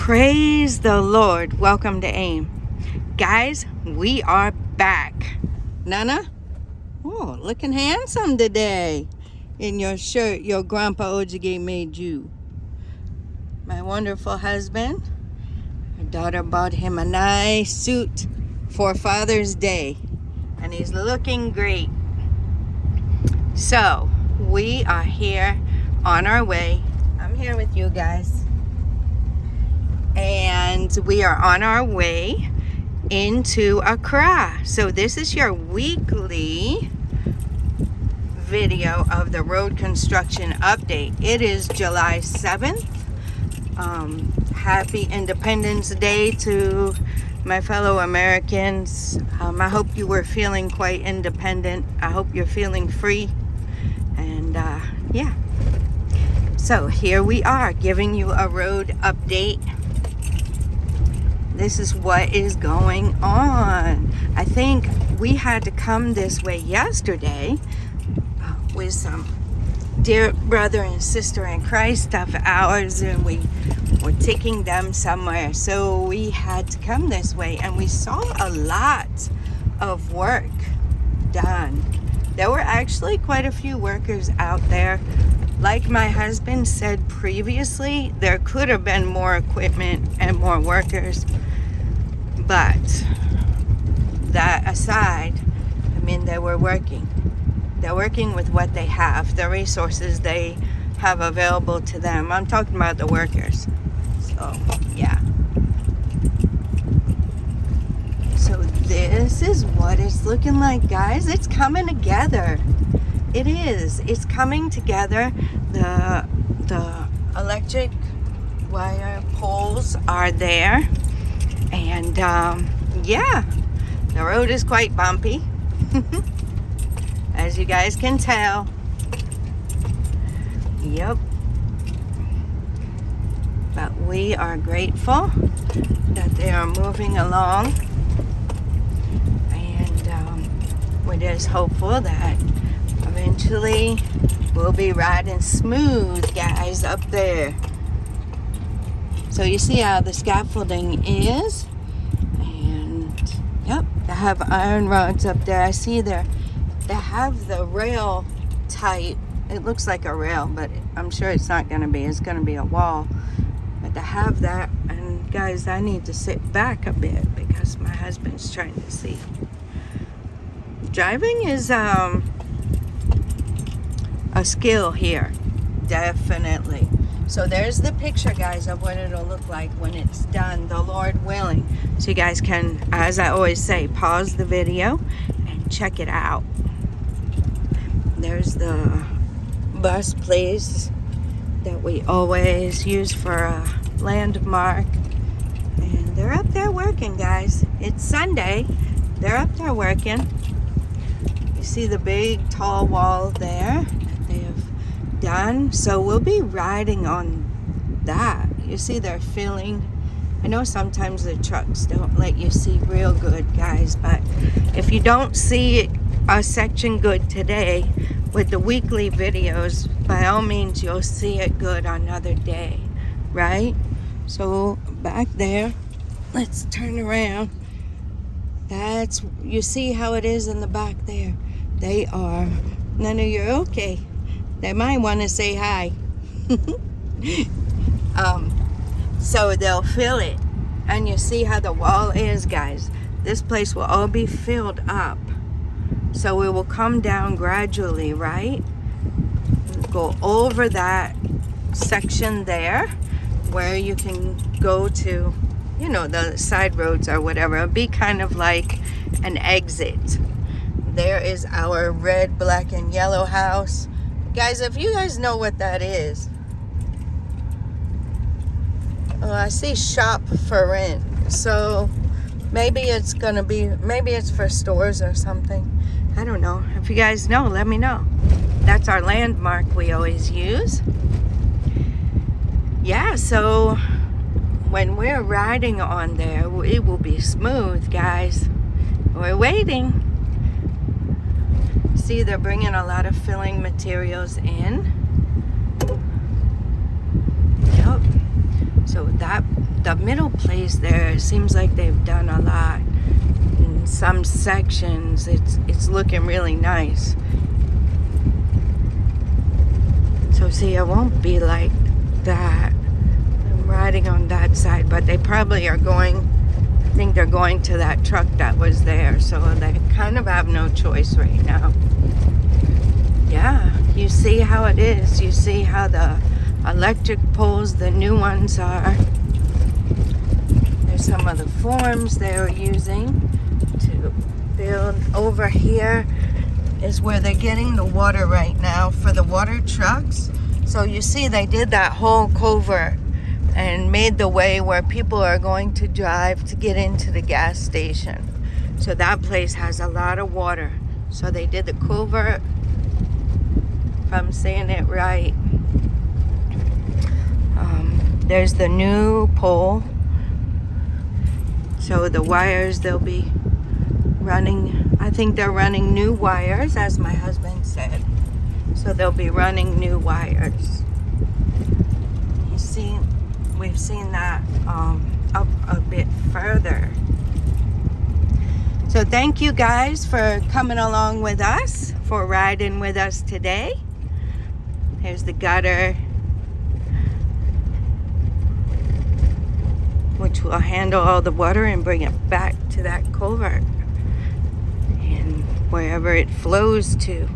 Praise the Lord. Welcome to AIM. Guys, we are back. Nana? Oh, looking handsome today in your shirt your Grandpa Ojige made you. My wonderful husband, my daughter bought him a nice suit for Father's Day, and he's looking great. So, we are here on our way. I'm here with you guys. And we are on our way into Accra. So this is your weekly video of the road construction update. It is July 7th. Happy Independence Day to my fellow Americans. I hope you were feeling quite independent. I hope you're feeling free. And yeah. So here we are giving you a road update. This is what is going on. I think we had to come this way yesterday with some dear brother and sister in Christ of ours, and we were taking them somewhere. So we had to come this way, and we saw a lot of work done. There were actually quite a few workers out there. Like my husband said previously, there could have been more equipment and more workers. But that aside, I mean, they were working. They're working with what they have, the resources they have available to them. I'm talking about the workers. So, yeah. So this is what it's looking like, guys. It's coming together. It is. It's coming together. The electric wire poles are there. And yeah, the road is quite bumpy, as you guys can tell. Yep. But we are grateful that they are moving along. And we're just hopeful that eventually we'll be riding smooth, guys, up there. So you see how the scaffolding is, and yep, they have iron rods up there. I see they have the rail type. It looks like a rail, but I'm sure it's not going to be. It's going to be a wall. But they have that, and guys, I need to sit back a bit because my husband's trying to see. Driving is a skill here, definitely. So there's the picture, guys, of what it'll look like when it's done, the Lord willing. So you guys can, as I always say, pause the video and check it out. There's the bus place that we always use for a landmark. And they're up there working, guys. It's Sunday. They're up there working. You see the big tall wall there that they have done. So we'll be riding on that. You see they're filling. I know sometimes the trucks don't let you see real good, guys, but if you don't see a section good today with the weekly videos, by all means you'll see it good on another day, right? So back there, let's turn around. That's, you see how it is in the back there. They are, none of you are okay. They might want to say hi. So they'll fill it. And you see how the wall is, guys. This place will all be filled up. So it will come down gradually, right? Go over that section there where you can go to, you know, the side roads or whatever. It'll be kind of like an exit. There is our red, black, and yellow house. Guys, if you guys know what that is. Oh, I see shop for rent. So maybe it's gonna be, maybe it's for stores or something. I don't know. If you guys know, let me know. That's our landmark we always use. Yeah, so when we're riding on there, it will be smooth, guys. We're waiting. See, they're bringing a lot of filling materials in. Yep. So the middle place there, it seems like they've done a lot. In some sections, it's looking really nice. So see, it won't be like that. I'm riding on that side, but they probably are going, I think they're going to that truck that was there, so they kind of have no choice right now. Yeah, you see how it is. You see how the electric poles, the new ones are. There's some of the forms they're using to build. Over here is where they're getting the water right now for the water trucks. So you see they did that whole culvert and made the way where people are going to drive to get into the gas station. So that place has a lot of water. So they did the culvert, if I'm saying it right. There's the new pole. So the wires, they'll be running, I think they're running new wires, as my husband said. So they'll be running new wires. You see, we've seen that up a bit further. So thank you guys for coming along with us, for riding with us today. Here's the gutter, which will handle all the water and bring it back to that culvert and wherever it flows to.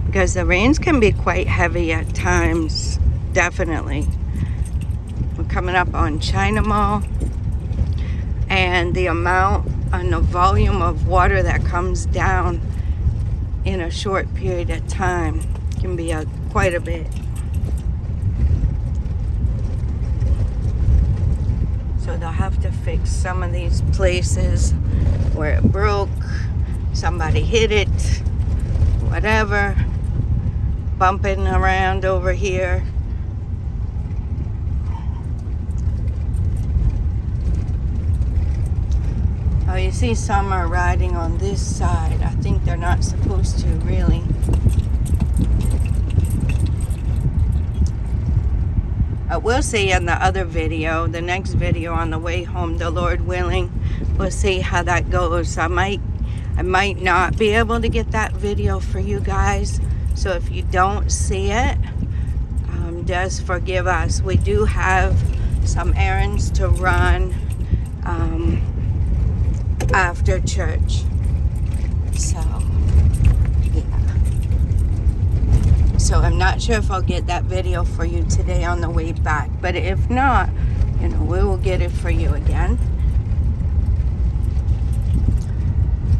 Because the rains can be quite heavy at times, definitely. We're coming up on China Mall, and the amount and the volume of water that comes down in a short period of time can be quite a bit. So they'll have to fix some of these places where it broke, somebody hit it, whatever, bumping around over here. Oh, you see some are riding on this side. I think they're not supposed to, really. I will see in the other video, the next video on the way home, the Lord willing, we'll see how that goes. I might not be able to get that video for you guys. So if you don't see it, just forgive us. We do have some errands to run after church. So, yeah. So I'm not sure if I'll get that video for you today on the way back. But if not, we will get it for you again.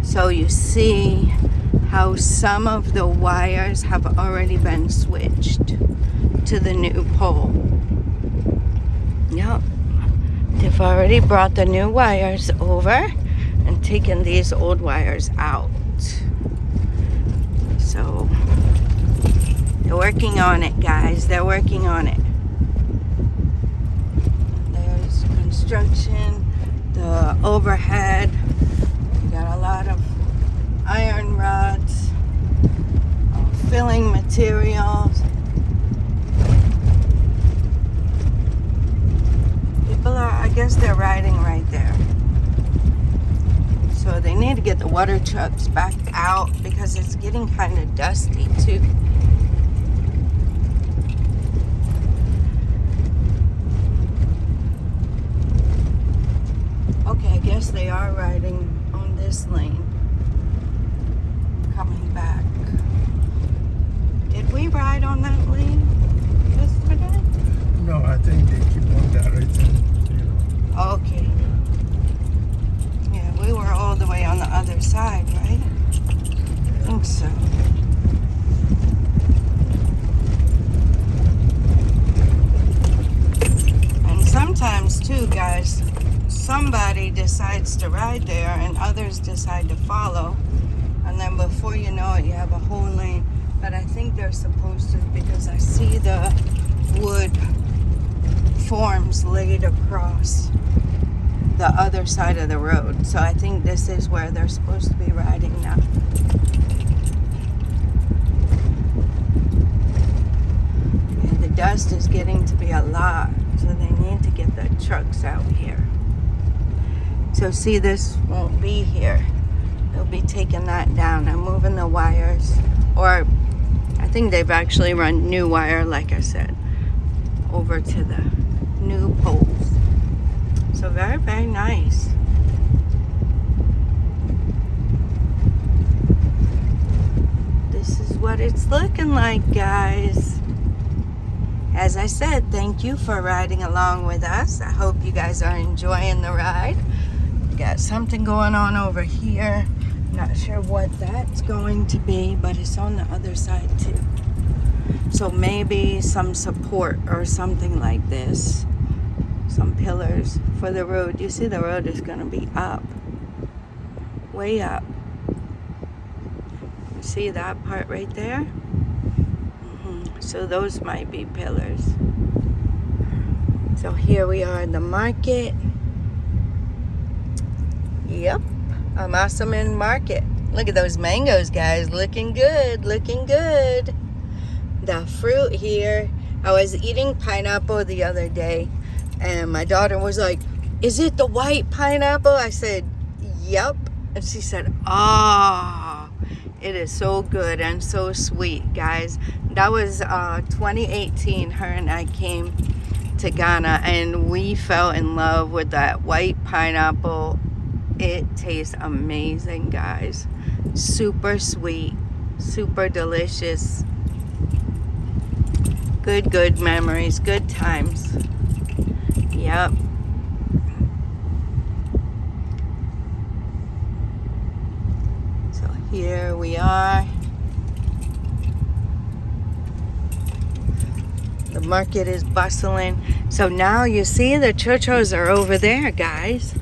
So you see how some of the wires have already been switched to the new pole. Yep. They've already brought the new wires over and taken these old wires out. So they're working on it, guys. They're working on it. There's construction, the overhead. We got a lot of iron rods, filling materials. People are, I guess they're riding right there. So they need to get the water trucks back out because it's getting kind of dusty too. Okay, I guess they are riding on this lane. Coming back. Did we ride on that lane yesterday? No, I think they keep on that right there. Okay. Yeah, we were all the way on the other side, right? I think so. And sometimes too, guys, somebody decides to ride there and others decide to follow. And then before you know it, you have a whole lane. But I think they're supposed to, because I see the wood forms laid across the other side of the road. So I think this is where they're supposed to be riding now. And the dust is getting to be a lot. So they need So see, this won't be here. They'll be taking that down and moving the wires. Or I think they've actually run new wire, like I said, over to the new poles. So very, very nice. This is what it's looking like, guys. As I said, thank you for riding along with us. I hope you guys are enjoying the ride. We got something going on over here. Not sure what that's going to be, but it's on the other side too. So maybe some support or something like this. Some pillars for the road. You see the road is going to be up. Way up. You see that part right there? So those might be pillars. So here we are in the market. Yep, Amasaman Market. Look at those mangoes, guys. Looking good, looking good. The fruit here. I was eating pineapple the other day, and my daughter was like, "Is it the white pineapple?" I said, "Yep." And she said, "Ah, it is so good and so sweet, guys." That was 2018. Her and I came to Ghana, and we fell in love with that white pineapple. It tastes amazing, guys. Super sweet, super delicious. Good memories, good times. Yep. So here we are. The market is bustling. So now you see the churros are over there, guys.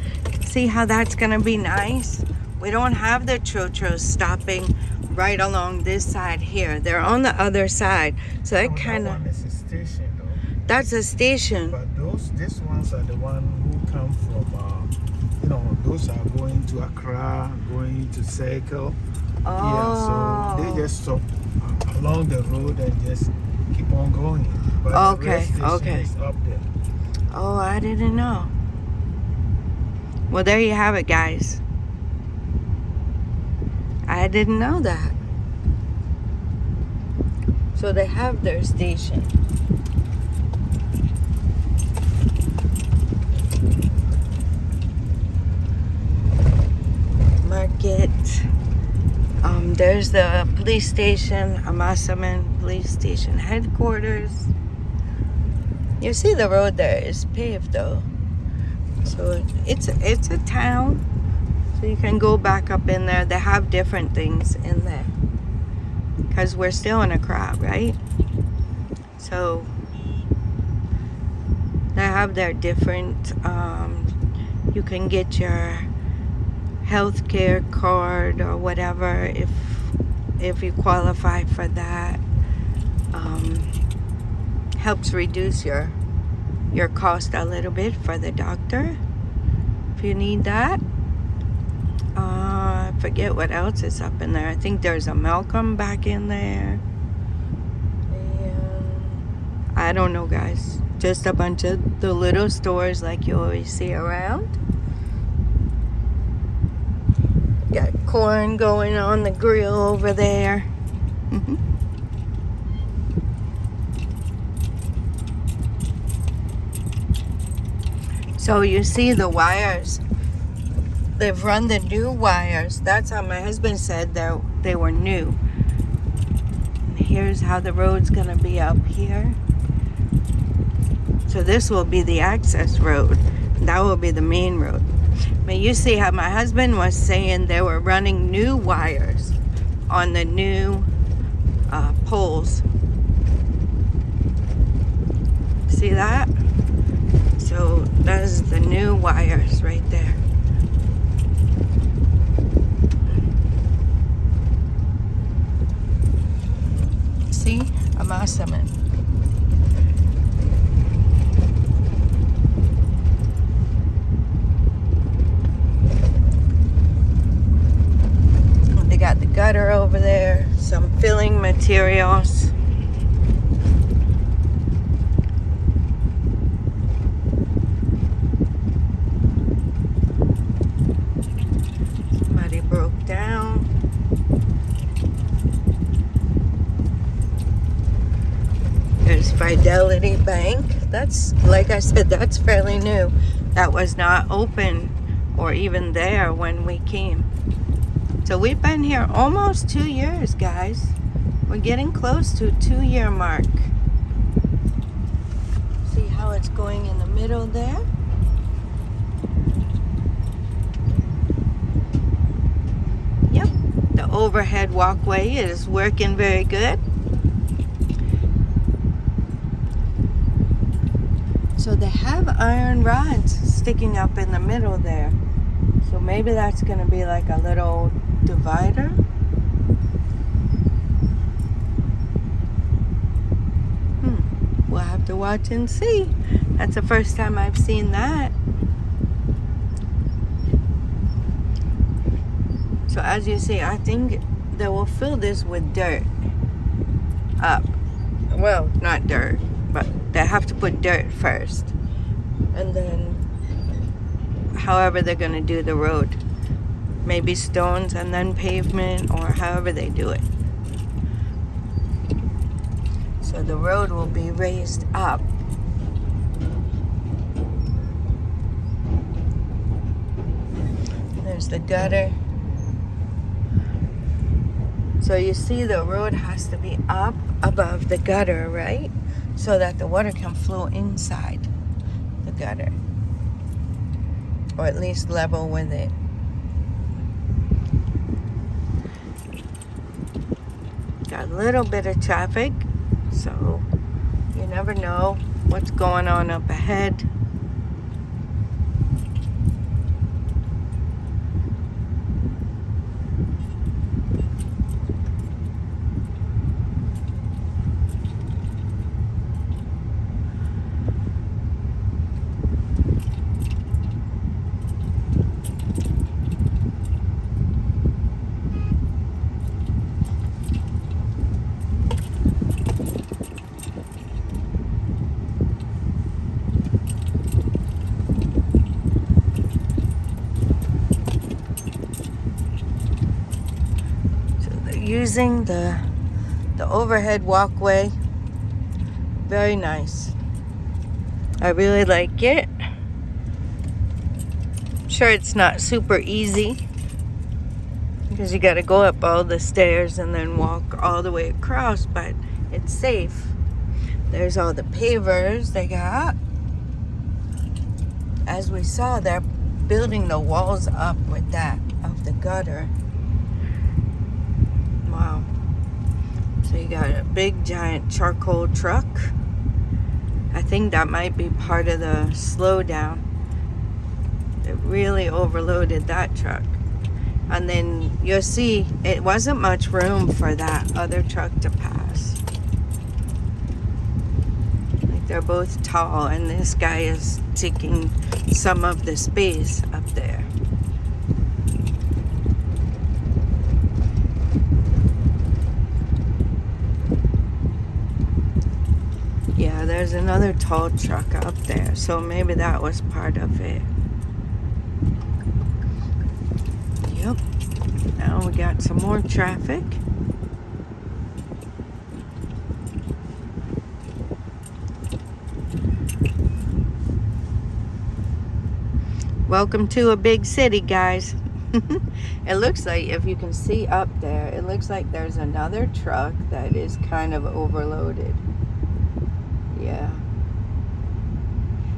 See how that's gonna be nice? We don't have the churros stopping right along this side here. They're on the other side. So it kind of... That one is a station, though. That's a station. But these ones are the ones who come from, those are going to Accra, going to Circle. Oh. Yeah, so they just stop along the road and just keep on going. But Okay, the rest station is up there. Oh, I didn't know. Well, there you have it, guys. I didn't know that. So they have their station. Market. There's the police station, Amasaman Police Station headquarters. You see the road there is paved though. So it's a town. So you can go back up in there. They have different things in there. Because we're still in a crowd, right? So they have their different, you can get your healthcare card or whatever if you qualify for that. Helps reduce your cost a little bit for the doctor if you need that. I forget what else is up in there. I think there's a Malcolm back in there. And I don't know, guys. Just a bunch of the little stores like you always see around. Got corn going on the grill over there. So you see the wires. They've run the new wires. That's how my husband said they were new. And here's how the road's gonna be up here. So this will be the access road. That will be the main road. But you see how my husband was saying they were running new wires on the new poles. See that? So that is the new wires right there. See? Amasaman. They got the gutter over there, some filling materials. Bank. That's, like I said, that's fairly new. That was not open or even there when we came. So we've been here almost 2 years, guys. We're getting close to a 2-year mark. See how it's going in the middle there? Yep, the overhead walkway is working very good. So they have iron rods sticking up in the middle there. So maybe that's going to be like a little divider. We'll have to watch and see. That's the first time I've seen that. So as you see, I think they will fill this with dirt up. Well, not dirt, but they have to put dirt first. And then however they're going to do the road. Maybe stones and then pavement, or however they do it. So the road will be raised up. There's the gutter. So you see the road has to be up above the gutter, right? So that the water can flow inside the gutter. Or at least level with it. Got a little bit of traffic, so you never know what's going on up ahead. Using the overhead walkway. Very nice. I really like it. I'm sure it's not super easy because you got to go up all the stairs and then walk all the way across, but it's safe. There's all the pavers they got. As we saw, they're building the walls up with that of the gutter. Wow. So you got a big giant charcoal truck. I think that might be part of the slowdown. It really overloaded that truck. And then you'll see it wasn't much room for that other truck to pass. Like they're both tall and this guy is taking some of the space up there. Yeah, there's another tall truck up there, so maybe that was part of it. Yep. Now we got some more traffic. Welcome to a big city, guys. It looks like, if you can see up there, it looks like there's another truck that is kind of overloaded. Yeah.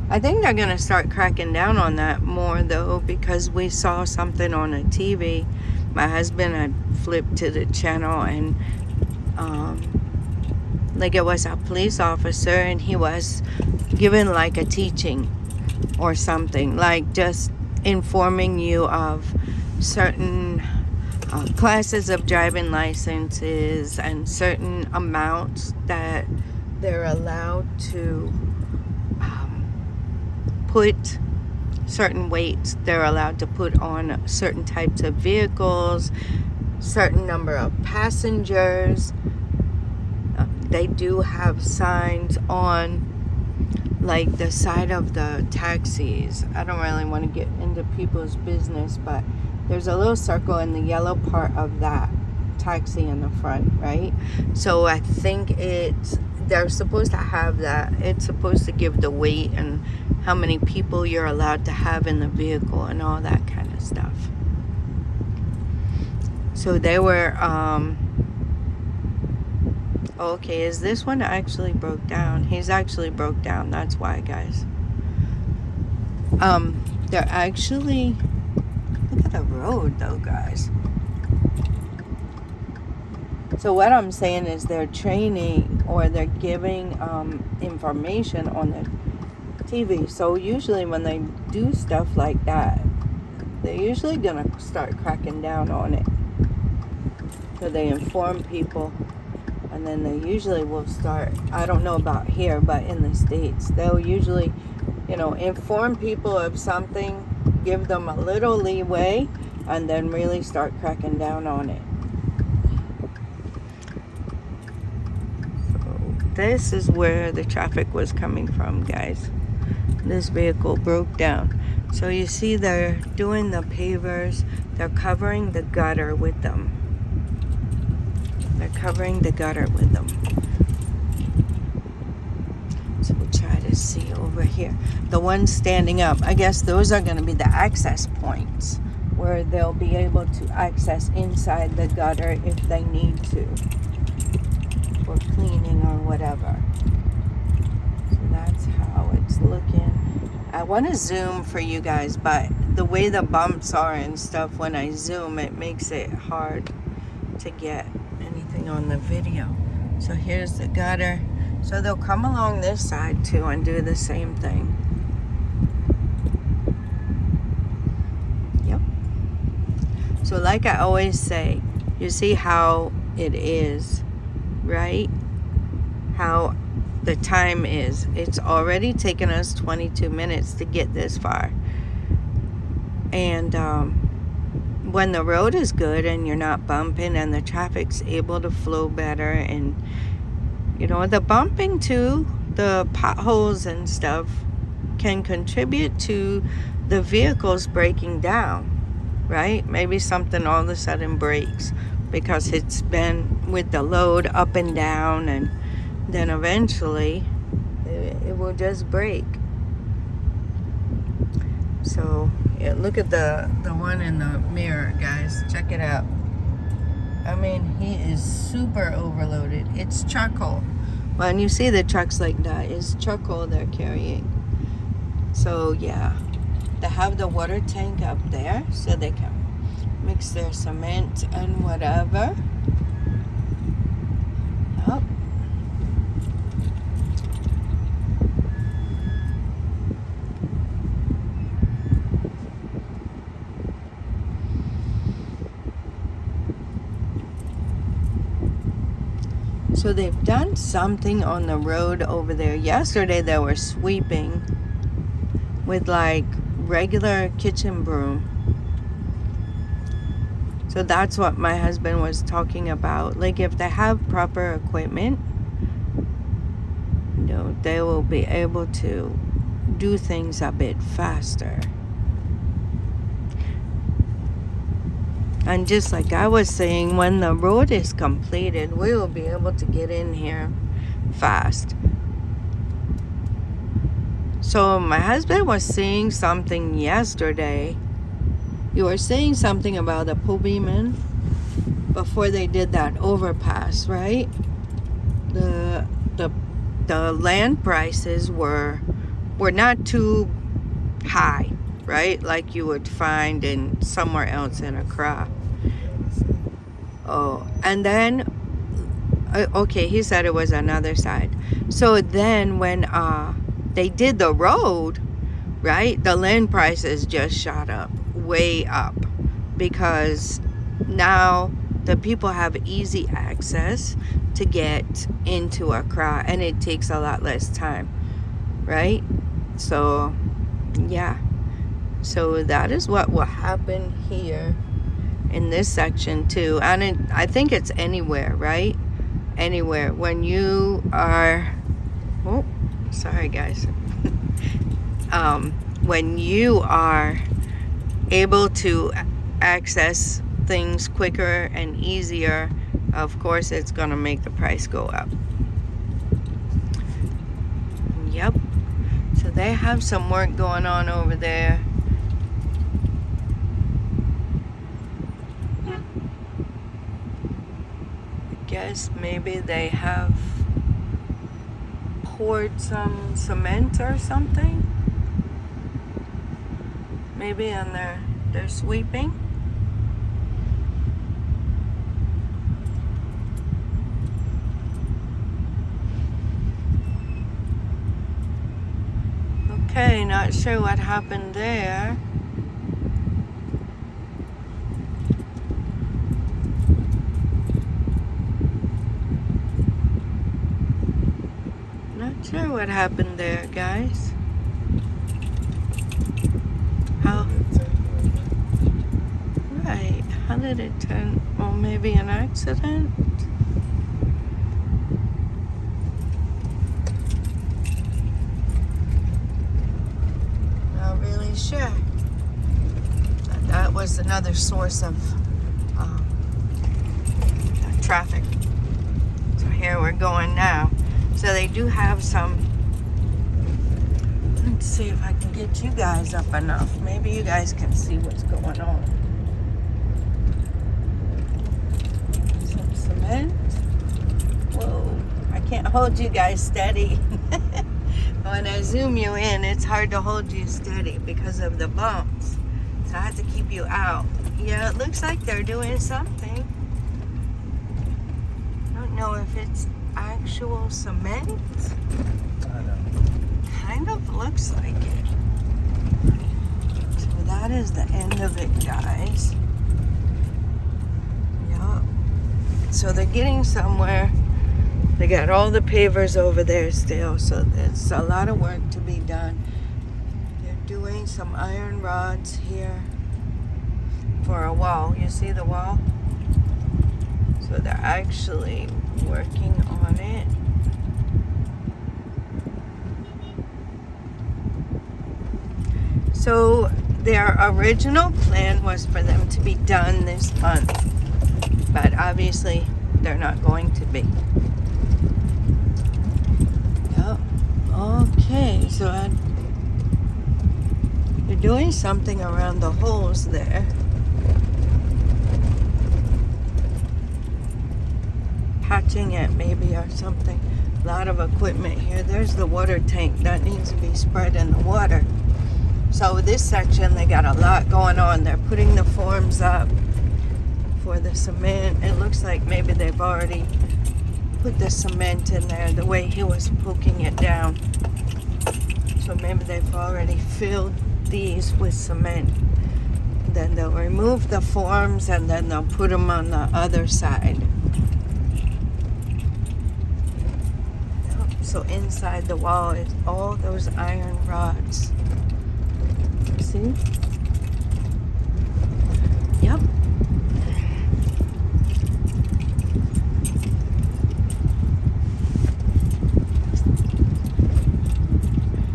I think they're going to start cracking down on that more, though, because we saw something on a TV. My husband had flipped to the channel, and like it was a police officer, and he was given like a teaching or something, like just informing you of certain classes of driving licenses and certain amounts that they're allowed to put, certain weights they're allowed to put on certain types of vehicles, certain number of passengers. They do have signs on like the side of the taxis. I don't really want to get into people's business, but there's a little circle in the yellow part of that taxi in the front, right? So I think it's they're supposed to have that. It's supposed to give the weight and how many people you're allowed to have in the vehicle and all that kind of stuff. So they were, okay, is this one actually broke down? He's actually broke down, that's why, guys. They're actually, look at the road though, guys. So what I'm saying is they're training or they're giving information on the TV. So usually when they do stuff like that, they're usually going to start cracking down on it. So they inform people, and then they usually will start, I don't know about here, but in the States, they'll usually, inform people of something, give them a little leeway, and then really start cracking down on it. This is where the traffic was coming from, guys. This vehicle broke down. So you see they're doing the pavers. They're covering the gutter with them. They're covering the gutter with them. So we'll try to see over here. The ones standing up, I guess those are going to be the access points where they'll be able to access inside the gutter if they need to. For cleaning or whatever. So that's how it's looking. I want to zoom for you guys, but the way the bumps are and stuff, when I zoom, it makes it hard to get anything on the video. So here's the gutter. So they'll come along this side too and do the same thing. Yep. So like I always say, you see how it is, right? How the time is. It's already taken us 22 minutes to get this far. And when the road is good and you're not bumping and the traffic's able to flow better, and the bumping too, the potholes and stuff can contribute to the vehicles breaking down, right? Maybe something all of a sudden breaks because it's been with the load up and down, and then eventually it will just break. So yeah, look at the one in the mirror, guys. Check it out. I mean, he is super overloaded. It's charcoal. When you see the trucks like that, it's charcoal they're carrying. So yeah, they have the water tank up there so they can mix their cement and whatever. Yep. So they've done something on the road over there. Yesterday they were sweeping with like regular kitchen broom. So that's what my husband was talking about. Like if they have proper equipment, they will be able to do things a bit faster. And just like I was saying, when the road is completed, we will be able to get in here fast. So my husband was saying something yesterday. You were saying something about the Pubiman before they did that overpass, right? The land prices were not too high, right? Like you would find in somewhere else in Accra. Oh, and then okay, he said it was another side. So then when they did the road, right, the land prices just shot up, way up, because now the people have easy access to get into Accra, and it takes a lot less time, right? So yeah, so that is what will happen here in this section too. And I think it's anywhere, right? Anywhere when you are, oh sorry guys, when you are able to access things quicker and easier, of course it's gonna make the price go up. they have some work going on over there. I guess maybe they have poured some cement or something. Maybe on their sweeping. Okay, not sure what happened there. Not sure what happened there, guys. How? Right. How did it turn? Well, maybe an accident? Not really sure. That was another source of traffic. So here we're going now. So they do have some. Let's see if I can get you guys up enough. Maybe you guys can see what's going on. Some cement. Whoa, I can't hold you guys steady. When I zoom you in, it's hard to hold you steady because of the bumps. So I have to keep you out. Yeah, it looks like they're doing something. I don't know if it's actual cement. Kind of looks like it. So that is the end of it, guys. Yup. So they're getting somewhere. They got all the pavers over there still, so there's a lot of work to be done. They're doing some iron rods here for a wall. You see the wall? So they're actually working on it. So their original plan was for them to be done this month, but obviously they're not going to be. Yep. Okay, so they're doing something around the holes there. Patching it maybe or something. A lot of equipment here. There's the water tank that needs to be spread in the water. So this section, they got a lot going on. They're putting the forms up for the cement. It looks like maybe they've already put the cement in there the way he was poking it down. So maybe they've already filled these with cement. Then they'll remove the forms and then they'll put them on the other side. So inside the wall is all those iron rods. See? Yep.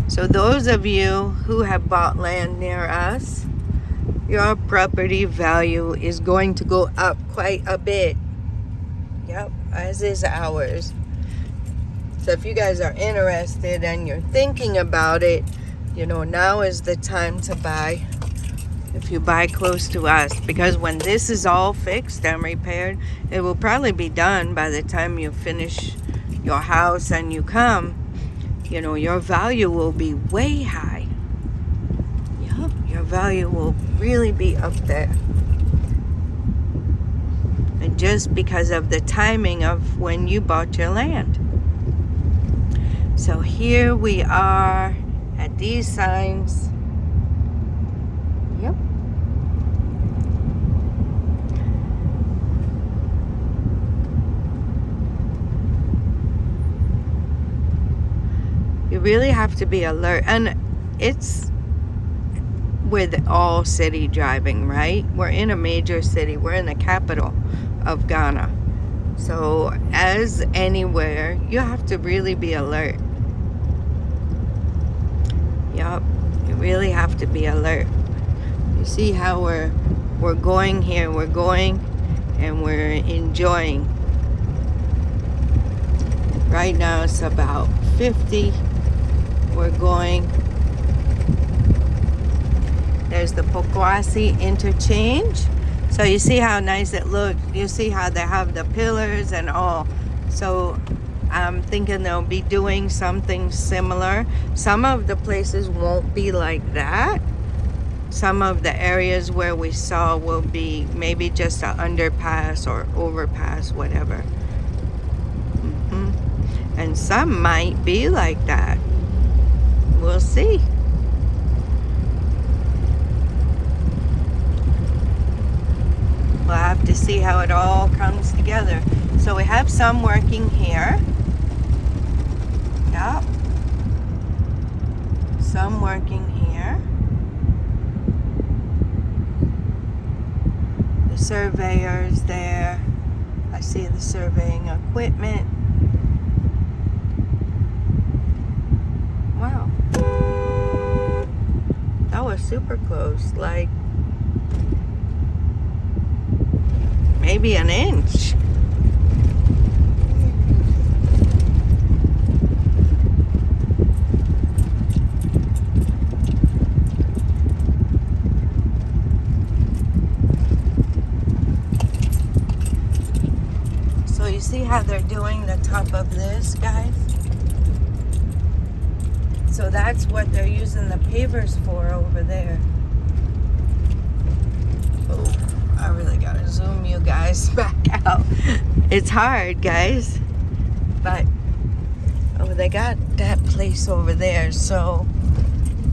So those of you who have bought land near us, your property value is going to go up quite a bit. Yep, as is ours. So if you guys are interested and you're thinking about it, you know, now is the time to buy. If you buy close to us, because when this is all fixed and repaired, it will probably be done by the time you finish your house and you come. You know, your value will be way high. Yep, your value will really be up there. And just because of the timing of when you bought your land. So here we are at these signs. Yep. You really have to be alert. And it's with all city driving, right? We're in a major city. We're in the capital of Ghana. So as anywhere, you have to really be alert. Yup, you really have to be alert. You see how we're going here. We're going and we're enjoying. Right now it's about 50. We're going there's the Poquassee interchange. So you see how nice it looks. You see how they have the pillars and all. So I'm thinking they'll be doing something similar. Some of the places won't be like that. Some of the areas where we saw will be maybe just an underpass or overpass, whatever. And some might be like that. We'll see. We'll have to see how it all comes together. So we have some working here. Yep. Some working here. The surveyors there. I see the surveying equipment. Wow. That was super close. Like maybe an inch. So you see how they're doing the top of this, guys? So that's what they're using the pavers for over there. Oh, I really gotta zoom you guys back out. It's hard, guys. But, oh, they got that place over there. So,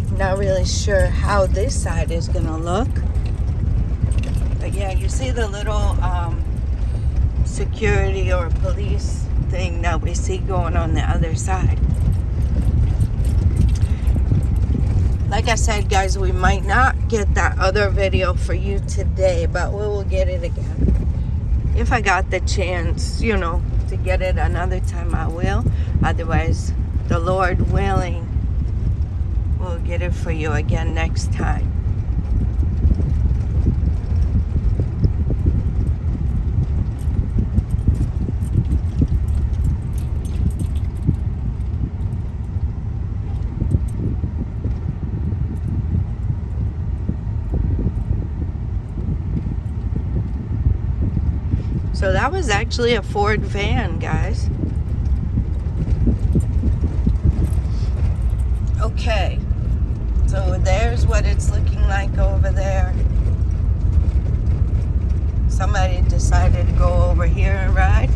I'm not really sure how this side is gonna look. But yeah, you see the little security or police thing that we see going on the other side. Like I said, guys, we might not get that other video for you today, but we will get it again. If I got the chance, you know, to get it another time, I will. Otherwise, the Lord willing, we'll get it for you again next time. So that was actually a Ford van, guys. Okay, so there's what it's looking like over there. Somebody decided to go over here and ride.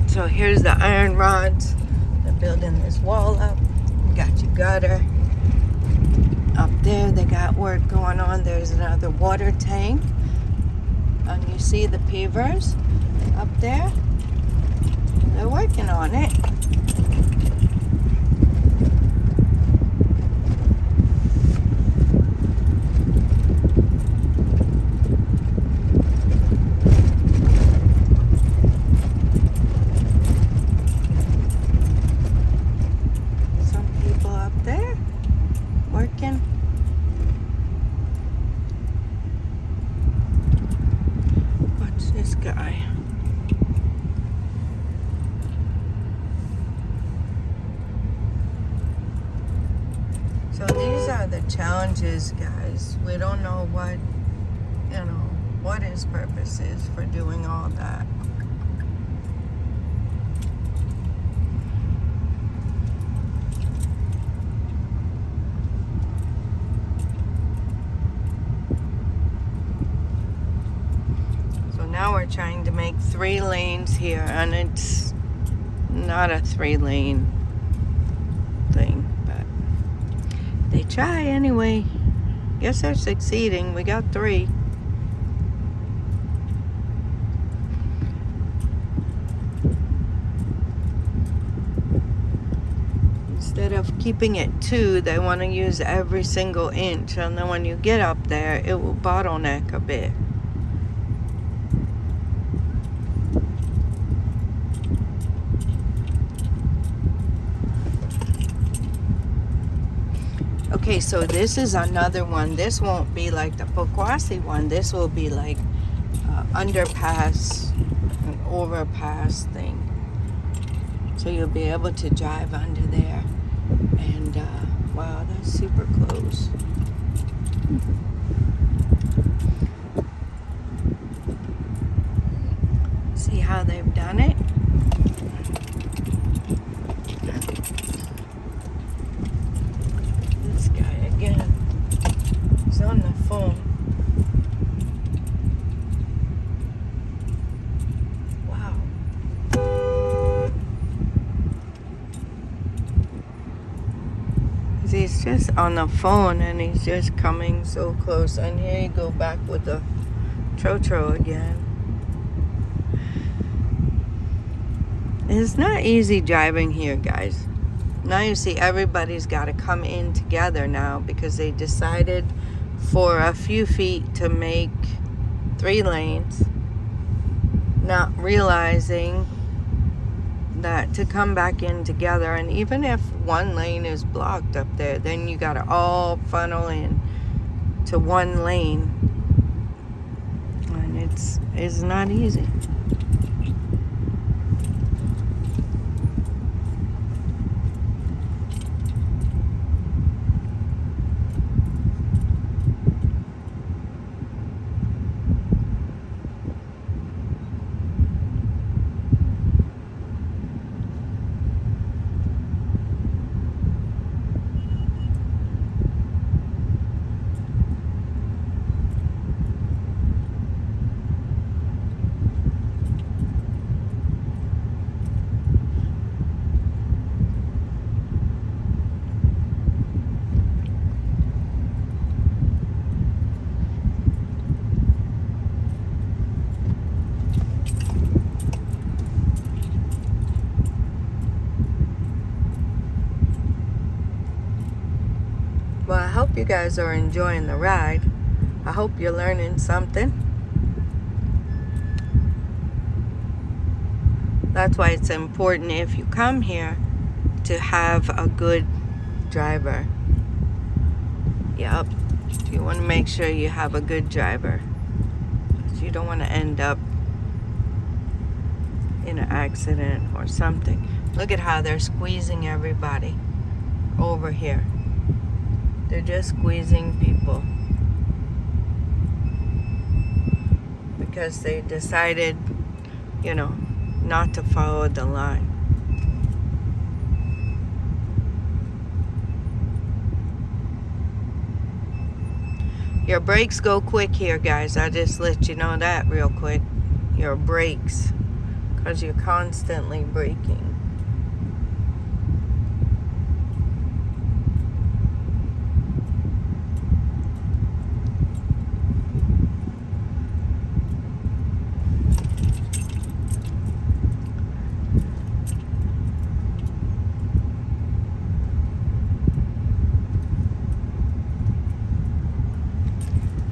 So here's the iron rods. They're building this wall up. You got your gutter. Up there they got work going on. There's another water tank. And you see the pavers up there? They're working on it. This guy. So these are the challenges, guys. We don't know what, what his purpose is for doing all that. Now we're trying to make 3 lanes here, and it's not a 3-lane thing, but they try anyway. Guess they're succeeding. We got 3. Instead of keeping it 2, they want to use every single inch, and then when you get up there, it will bottleneck a bit. Okay, so this is another one. This won't be like the Poquassee one. This will be like underpass, an overpass thing. So you'll be able to drive under there. And wow, that's super close. See how they've done it? This guy again. He's on the phone. Wow. He's just on the phone and he's just coming so close. And here you go back with the Trotro again. It's not easy driving here, guys. Now you see everybody's got to come in together now because they decided for a few feet to make 3 lanes, not realizing that to come back in together. And even if one lane is blocked up there, then you got to all funnel in to one lane, and it's not easy. Well, I hope you guys are enjoying the ride. I hope you're learning something. That's why it's important if you come here to have a good driver. Yep. You want to make sure you have a good driver. You don't want to end up in an accident or something. Look at how they're squeezing everybody over here. They're just squeezing people because they decided, you know, not to follow the line. Your brakes go quick here, guys. I just let you know that real quick. Your brakes, because you're constantly braking.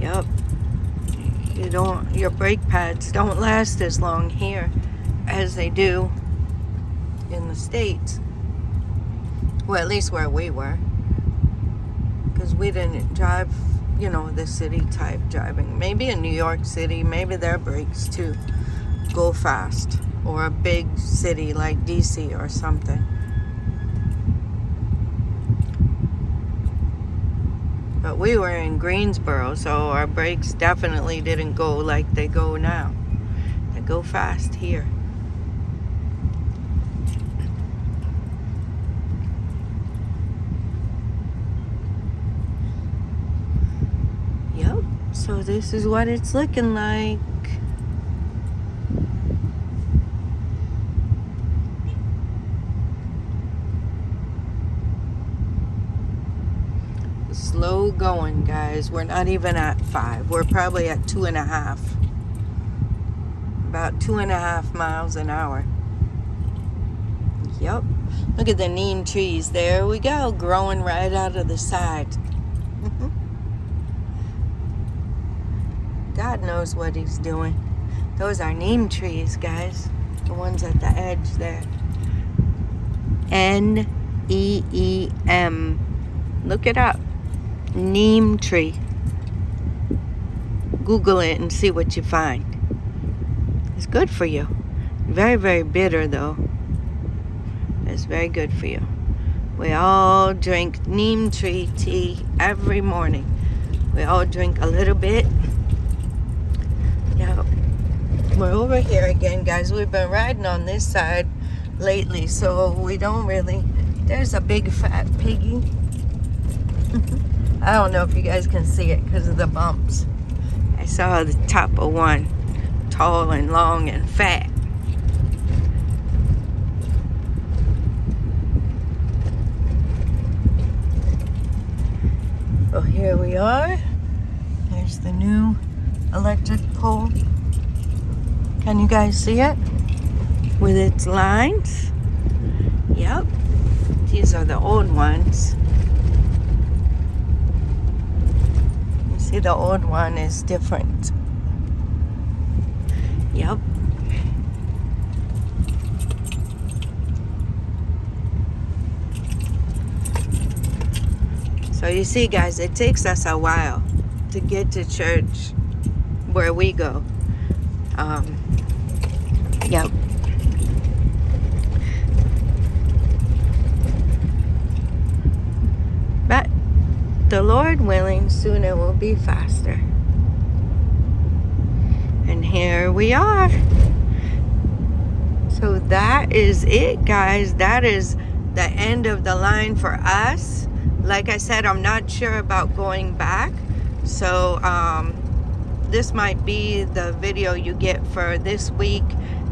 Yep. Your brake pads don't last as long here as they do in the States. Well, at least where we were. Because we didn't drive, you know, the city type driving. Maybe in New York City, maybe their brakes too go fast. Or a big city like DC or something. But we were in Greensboro, so our brakes definitely didn't go like they go now. They go fast here. Yep, so this is what it's looking like. Slow going, guys. We're not even at 5. We're probably at 2.5. About 2.5 miles an hour. Yep. Look at the neem trees. There we go, growing right out of the side. God knows what he's doing. Those are neem trees, guys. The ones at the edge there. NEEM. Look it up. neem tree. Google it and see what you find. It's good for you. Very, very bitter though. It's very good for you. We all drink neem tree tea every morning. We all drink a little bit. Yeah, we're over here again, guys. We've been riding on this side lately, so we don't really. There's a big fat piggy. I don't know if you guys can see it because of the bumps. I saw the top of one, tall and long and fat. Well, here we are. There's the new electric pole. Can you guys see it? With its lines? Yep. These are the old ones. You see the old one is different. Yep. So you see, guys, it takes us a while to get to church where we go. Yep. But the Lord willing, soon it will be faster. And here we are. So that is it, guys. That is the end of the line for us. Like I said, I'm not sure about going back. So this might be the video you get for this week.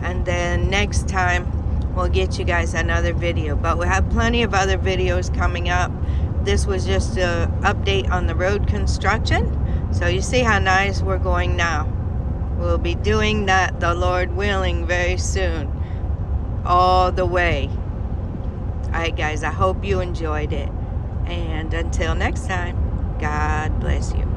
And then next time we'll get you guys another video. But we have plenty of other videos coming up. This was just an update on the road construction. So you see how nice we're going now. We'll be doing that, the Lord willing, very soon. All the way. Alright, guys, I hope you enjoyed it. And until next time, God bless you.